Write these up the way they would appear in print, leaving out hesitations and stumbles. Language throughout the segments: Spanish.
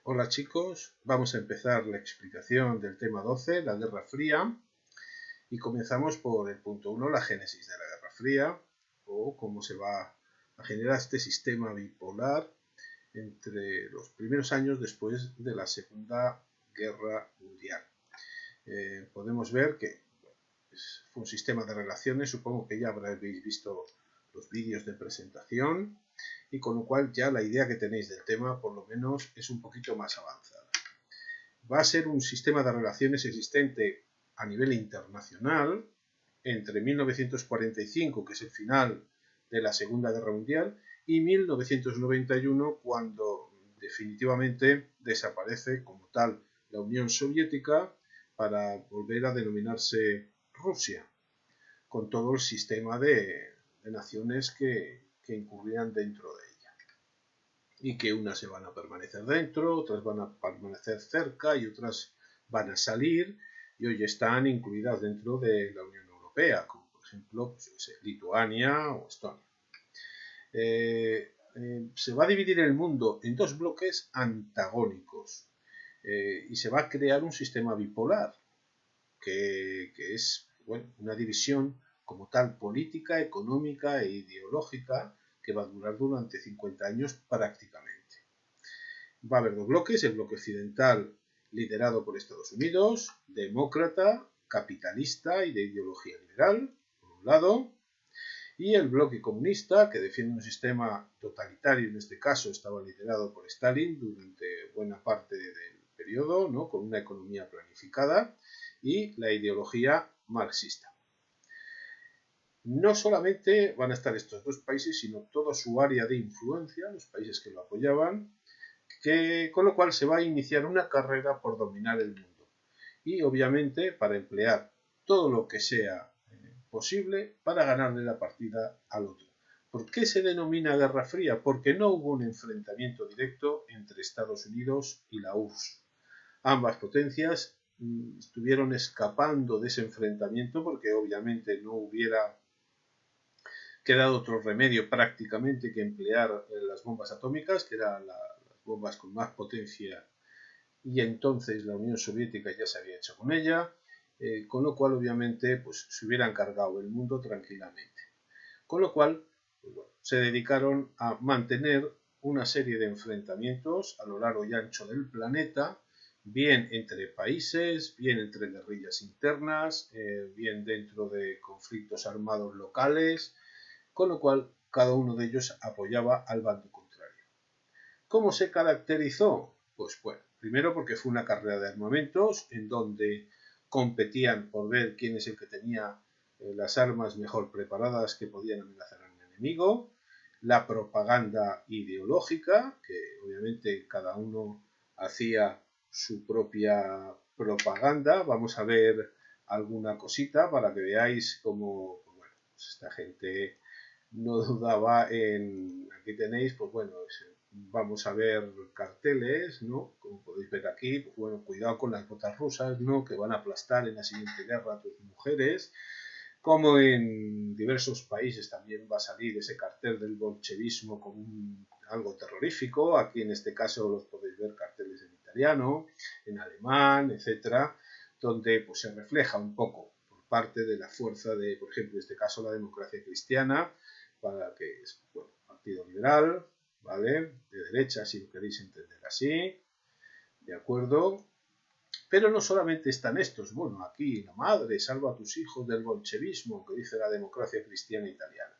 Hola chicos, vamos a empezar la explicación del tema 12, la Guerra Fría, y comenzamos por el punto 1, la génesis de la Guerra Fría, o cómo se va a generar este sistema bipolar entre los primeros años después de la Segunda Guerra Mundial. Podemos ver que fue un sistema de relaciones, supongo que ya habréis visto los vídeos de presentación, y con lo cual ya la idea que tenéis del tema por lo menos es un poquito más avanzada. Va a ser un sistema de relaciones existente a nivel internacional entre 1945, que es el final de la Segunda Guerra Mundial, y 1991, cuando definitivamente desaparece como tal la Unión Soviética para volver a denominarse Rusia, con todo el sistema de naciones que incurrían dentro de ella. Y que unas se van a permanecer dentro, otras van a permanecer cerca y otras van a salir y hoy están incluidas dentro de la Unión Europea, como por ejemplo Lituania o Estonia. Se va a dividir el mundo en dos bloques antagónicos y se va a crear un sistema bipolar que es una división como tal política, económica e ideológica que va a durar durante 50 años prácticamente. Va a haber dos bloques, el bloque occidental liderado por Estados Unidos, demócrata, capitalista y de ideología liberal, por un lado, y el bloque comunista, que defiende un sistema totalitario, en este caso estaba liderado por Stalin durante buena parte del periodo, ¿no? Con una economía planificada, y la ideología marxista. No solamente van a estar estos dos países, sino toda su área de influencia, los países que lo apoyaban, con lo cual se va a iniciar una carrera por dominar el mundo. Y obviamente para emplear todo lo que sea posible para ganarle la partida al otro. ¿Por qué se denomina Guerra Fría? Porque no hubo un enfrentamiento directo entre Estados Unidos y la URSS. Ambas potencias estuvieron escapando de ese enfrentamiento porque obviamente no hubiera quedado otro remedio prácticamente que emplear las bombas atómicas, que eran las bombas con más potencia, y entonces la Unión Soviética ya se había hecho con ella, con lo cual obviamente pues, se hubieran cargado el mundo tranquilamente. Con lo cual pues, se dedicaron a mantener una serie de enfrentamientos a lo largo y ancho del planeta, bien entre países, bien entre guerrillas internas, bien dentro de conflictos armados locales, con lo cual cada uno de ellos apoyaba al bando contrario. ¿Cómo se caracterizó? Pues bueno, primero porque fue una carrera de armamentos en donde competían por ver quién es el que tenía las armas mejor preparadas que podían amenazar al enemigo, la propaganda ideológica, que obviamente cada uno hacía su propia propaganda. Vamos a ver alguna cosita para que veáis cómo bueno, pues esta gente no dudaba en, aquí tenéis, pues bueno, vamos a ver carteles, ¿no? Como podéis ver aquí, pues bueno, cuidado con las botas rusas, ¿no? Que van a aplastar en la siguiente guerra a tus mujeres. Como en diversos países también va a salir ese cartel del bolchevismo como algo terrorífico. Aquí en este caso los podéis ver carteles en italiano, en alemán, etcétera, donde pues se refleja un poco por parte de la fuerza de, por ejemplo, en este caso la democracia cristiana, para que es bueno, partido liberal, ¿vale? De derecha, si lo queréis entender así, ¿de acuerdo? Pero no solamente están estos, bueno, aquí la madre salva a tus hijos del bolchevismo, que dice la democracia cristiana italiana.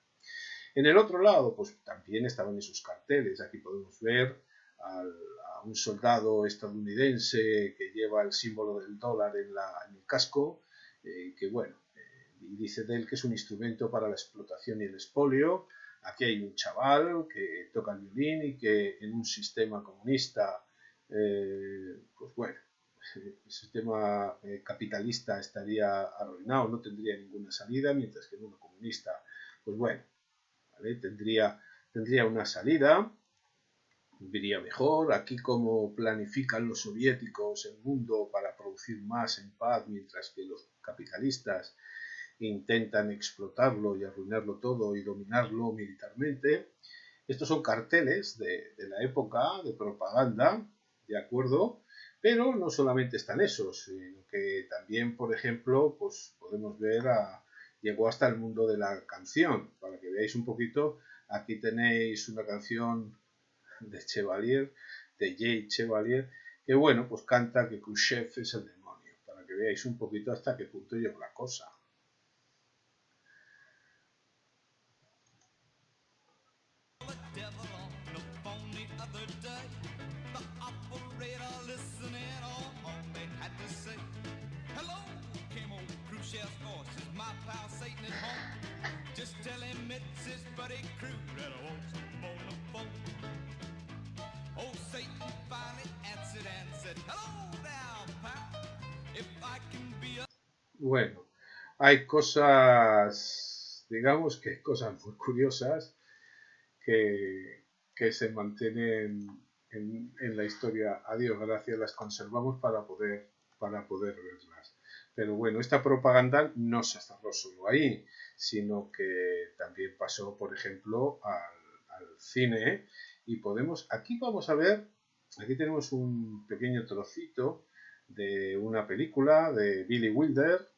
En el otro lado, pues también estaban esos carteles, aquí podemos ver a un soldado estadounidense que lleva el símbolo del dólar en el casco, que bueno, y dice de él que es un instrumento para la explotación y el expolio. Aquí hay un chaval que toca el violín y que en un sistema comunista, pues bueno, el sistema capitalista estaría arruinado, no tendría ninguna salida, mientras que en uno comunista, pues bueno, ¿vale? tendría una salida, viviría mejor. Aquí como planifican los soviéticos el mundo para producir más en paz, mientras que los capitalistas intentan explotarlo y arruinarlo todo y dominarlo militarmente. Estos son carteles de la época de propaganda, ¿de acuerdo? Pero no solamente están esos, sino que también, por ejemplo, pues podemos ver llegó hasta el mundo de la canción. Para que veáis un poquito, aquí tenéis una canción de Chevalier, de Jay Chevalier, que bueno, pues canta que Khrushchev es el demonio, para que veáis un poquito hasta qué punto llegó la cosa. Bueno, hay cosas, digamos que hay cosas muy curiosas que se mantienen en la historia. A Dios gracias, las conservamos para poder verlas. Pero bueno, esta propaganda no se cerró solo ahí, sino que también pasó, por ejemplo, al cine. Y aquí vamos a ver, aquí tenemos un pequeño trocito de una película de Billy Wilder.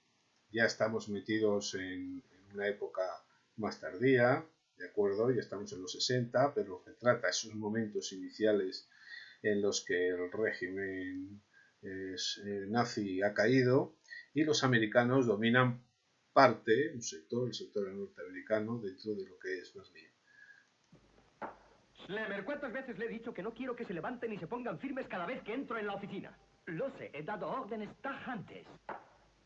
Ya estamos metidos en una época más tardía, ¿de acuerdo? Ya estamos en los 60, pero retrata esos momentos iniciales en los que el régimen nazi ha caído y los americanos dominan parte, el sector norteamericano, dentro de lo que es Berlín. Schlemmer, ¿cuántas veces le he dicho que no quiero que se levanten y se pongan firmes cada vez que entro en la oficina? Lo sé, he dado órdenes tajantes.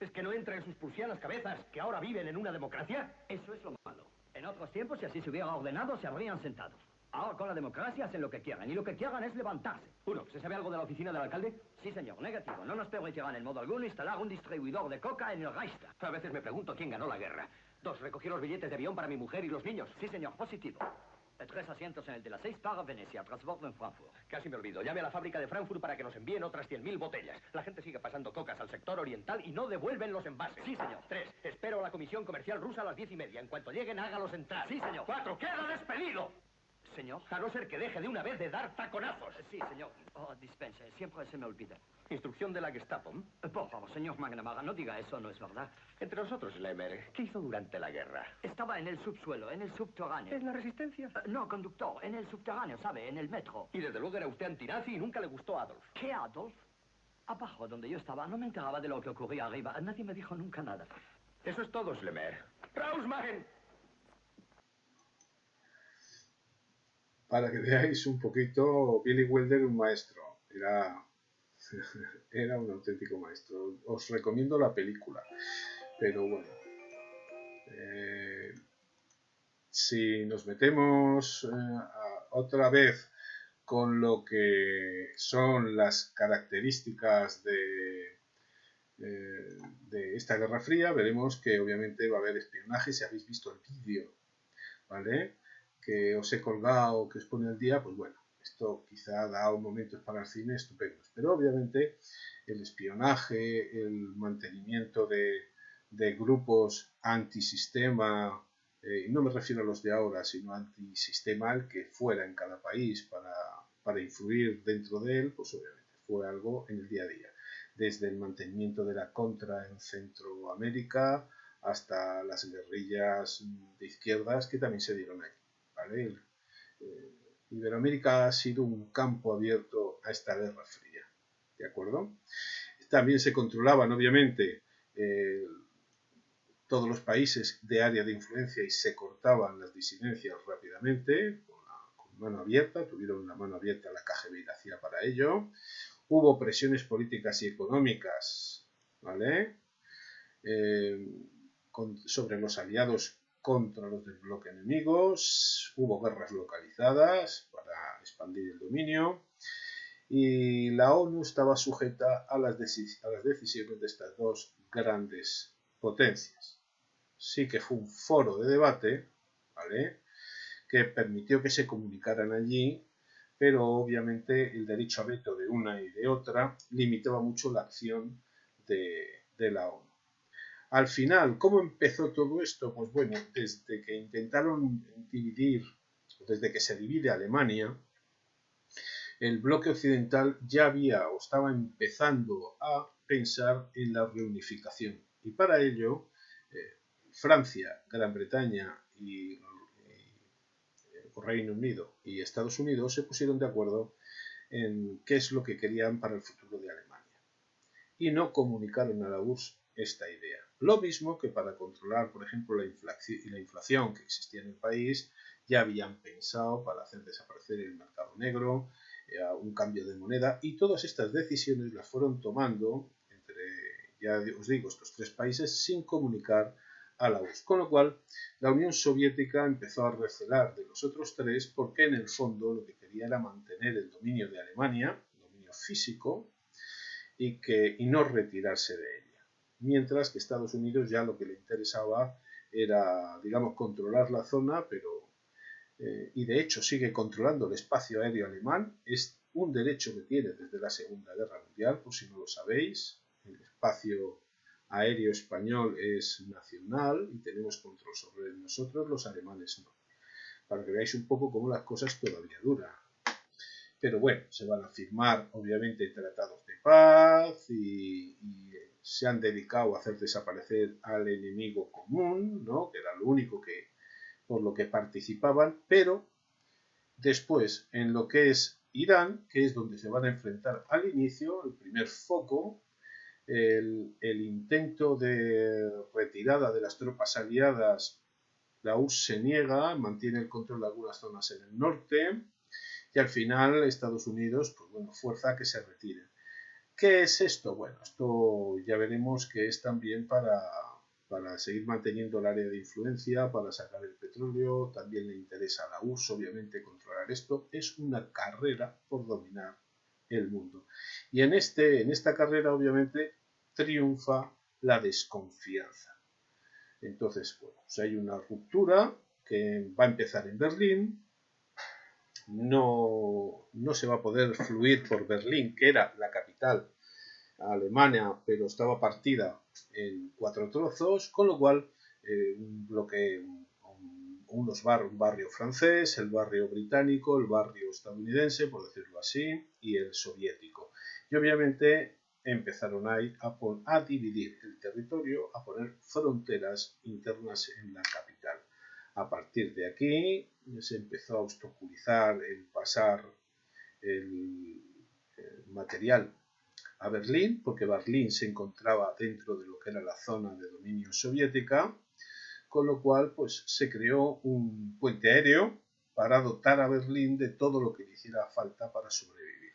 ¿Es que no entra en sus prusianas cabezas que ahora viven en una democracia? Eso es lo malo. En otros tiempos, si así se hubiera ordenado, se habrían sentado. Ahora con la democracia hacen lo que quieran, y lo que quieran es levantarse. Uno, ¿se sabe algo de la oficina del alcalde? Sí, señor, negativo. No nos permitirán en modo alguno instalar un distribuidor de coca en el Reichstag. A veces me pregunto quién ganó la guerra. 2, recogí los billetes de avión para mi mujer y los niños. Sí, señor, positivo. 3 asientos en el de las 6 para Venecia, transbordo en Frankfurt. Casi me olvido. Llame a la fábrica de Frankfurt para que nos envíen otras 100.000 botellas. La gente sigue pasando cocas al sector oriental y no devuelven los envases. Sí, señor. 3, espero a la comisión comercial rusa a las 10:30. En cuanto lleguen, hágalos entrar. Sí, señor. 4, queda despedido. Señor. A no ser que deje de una vez de dar taconazos. Sí, señor. Oh, dispense, siempre se me olvida. Instrucción de la Gestapo. Por favor, señor McNamara, no diga eso, no es verdad. Entre nosotros, Schlemmer, ¿qué hizo durante la guerra? Estaba en el subsuelo, en el subterráneo. ¿En la resistencia? No, conductor, en el subterráneo, ¿sabe? En el metro. Y desde luego era usted antinazi y nunca le gustó a Adolf. ¿Qué Adolf? Abajo, donde yo estaba, no me enteraba de lo que ocurría arriba. Nadie me dijo nunca nada. Eso es todo, Schlemmer. ¡Rausmagen! Para que veáis un poquito, Billy Wilder, un maestro. Era un auténtico maestro. Os recomiendo la película. Pero bueno, si nos metemos otra vez con lo que son las características de esta Guerra Fría, veremos que obviamente va a haber espionaje. Si habéis visto el vídeo, ¿vale?, que os he colgado, que os pone al día, pues bueno, esto quizá da momentos para el cine estupendos. Pero obviamente el espionaje, el mantenimiento de grupos antisistema, y no me refiero a los de ahora, sino antisistema, el que fuera en cada país para influir dentro de él, pues obviamente fue algo en el día a día. Desde el mantenimiento de la contra en Centroamérica hasta las guerrillas de izquierdas que también se dieron aquí, ¿vale? Iberoamérica ha sido un campo abierto a esta Guerra Fría, ¿de acuerdo? También se controlaban, obviamente, todos los países de área de influencia y se cortaban las disidencias rápidamente, con mano abierta, tuvieron la mano abierta la KGB y la CIA para ello. Hubo presiones políticas y económicas, ¿vale?, sobre los aliados contra los del bloque enemigos, hubo guerras localizadas para expandir el dominio y la ONU estaba sujeta a las decisiones de estas dos grandes potencias. Sí que fue un foro de debate, ¿vale?, que permitió que se comunicaran allí, pero obviamente el derecho a veto de una y de otra limitaba mucho la acción de la ONU. Al final, ¿cómo empezó todo esto? Pues bueno, desde que intentaron dividir, desde que se divide Alemania, el bloque occidental ya había o estaba empezando a pensar en la reunificación. Y para ello, Francia, Gran Bretaña y Reino Unido y Estados Unidos se pusieron de acuerdo en qué es lo que querían para el futuro de Alemania. Y no comunicaron a la URSS esta idea. Lo mismo que para controlar, por ejemplo, la inflación que existía en el país, ya habían pensado para hacer desaparecer el mercado negro, un cambio de moneda, y todas estas decisiones las fueron tomando entre, ya os digo, estos tres países sin comunicar a la URSS. Con lo cual, la Unión Soviética empezó a recelar de los otros tres porque en el fondo lo que quería era mantener el dominio de Alemania, el dominio físico, y no retirarse de ella. Mientras que Estados Unidos ya lo que le interesaba era, digamos, controlar la zona, pero y de hecho sigue controlando el espacio aéreo alemán. Es un derecho que tiene desde la Segunda Guerra Mundial, por si no lo sabéis. El espacio aéreo español es nacional y tenemos control sobre él nosotros, los alemanes no. Para que veáis un poco cómo las cosas todavía duran. Pero bueno, se van a firmar obviamente tratados de paz y se han dedicado a hacer desaparecer al enemigo común, ¿no? Que era lo único que por lo que participaban, pero después en lo que es Irán, que es donde se van a enfrentar al inicio, el primer foco, el intento de retirada de las tropas aliadas, la URSS se niega, mantiene el control de algunas zonas en el norte, y al final Estados Unidos, pues bueno, fuerza a que se retiren. ¿Qué es esto? Bueno, esto ya veremos que es también para seguir manteniendo el área de influencia, para sacar el petróleo, también le interesa a la URSS, obviamente, controlar esto. Es una carrera por dominar el mundo. Y en esta carrera, obviamente, triunfa la desconfianza. Entonces, bueno, pues hay una ruptura que va a empezar en Berlín. No se va a poder fluir por Berlín, que era la capital alemana, pero estaba partida en 4 trozos, con lo cual un barrio francés, el barrio británico, el barrio estadounidense, por decirlo así, y el soviético. Y obviamente empezaron ahí a dividir el territorio, a poner fronteras internas en la capital. A partir de aquí se empezó a obstaculizar el pasar el material a Berlín, porque Berlín se encontraba dentro de lo que era la zona de dominio soviética, con lo cual pues se creó un puente aéreo para dotar a Berlín de todo lo que le hiciera falta para sobrevivir.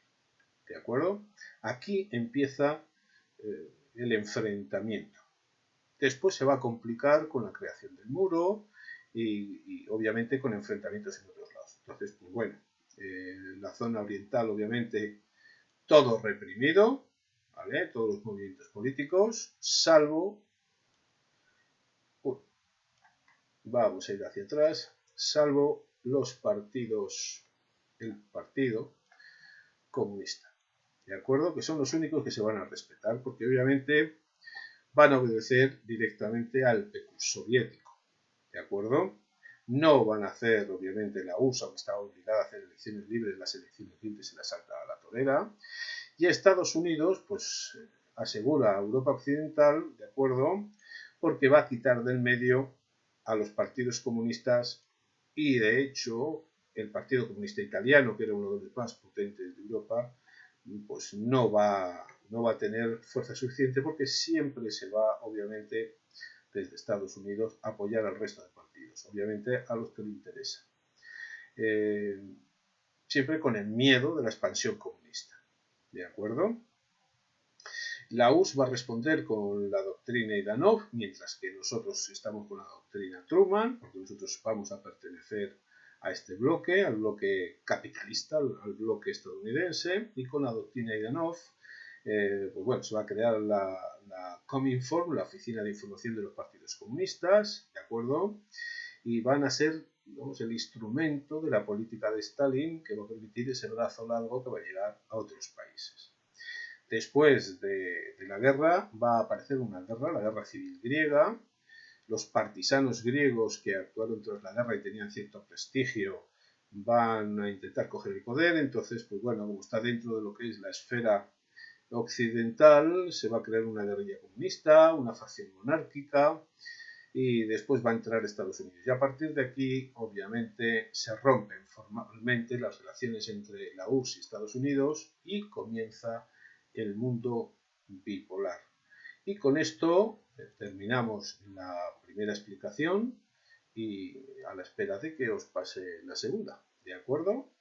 ¿De acuerdo? Aquí empieza el enfrentamiento. Después se va a complicar con la creación del muro y obviamente con enfrentamientos en otros lados. Entonces, pues bueno, la zona oriental obviamente todo reprimido, ¿vale? Todos los movimientos políticos, salvo, vamos a ir hacia atrás, salvo los partidos, el Partido Comunista, ¿de acuerdo? Que son los únicos que se van a respetar, porque obviamente van a obedecer directamente al PQ soviético, ¿de acuerdo? No van a hacer, obviamente, la USA, que está obligada a hacer elecciones libres, las elecciones libres se las salta a la torera. Y Estados Unidos, pues, asegura a Europa Occidental, ¿de acuerdo? Porque va a quitar del medio a los partidos comunistas y, de hecho, el Partido Comunista Italiano, que era uno de los más potentes de Europa, pues no va a tener fuerza suficiente porque siempre se va, obviamente, desde Estados Unidos a apoyar al resto de partidos, obviamente a los que le interesa. Siempre con el miedo de la expansión comunista. ¿De acuerdo? La URSS va a responder con la doctrina Ivanov, mientras que nosotros estamos con la doctrina Truman, porque nosotros vamos a pertenecer a este bloque, al bloque capitalista, al bloque estadounidense, y con la doctrina Ivanov, pues bueno, se va a crear la Cominform, la Oficina de Información de los Partidos Comunistas, ¿de acuerdo? Y van a ser, digamos, el instrumento de la política de Stalin que va a permitir ese brazo largo que va a llegar a otros países. Después de la guerra va a aparecer una guerra, la guerra civil griega. Los partisanos griegos que actuaron tras la guerra y tenían cierto prestigio van a intentar coger el poder. Entonces, pues bueno, como está dentro de lo que es la esfera occidental, se va a crear una guerrilla comunista, una facción monárquica, y después va a entrar Estados Unidos. Y a partir de aquí, obviamente, se rompen formalmente las relaciones entre la URSS y Estados Unidos y comienza el mundo bipolar. Y con esto terminamos la primera explicación y a la espera de que os pase la segunda. ¿De acuerdo?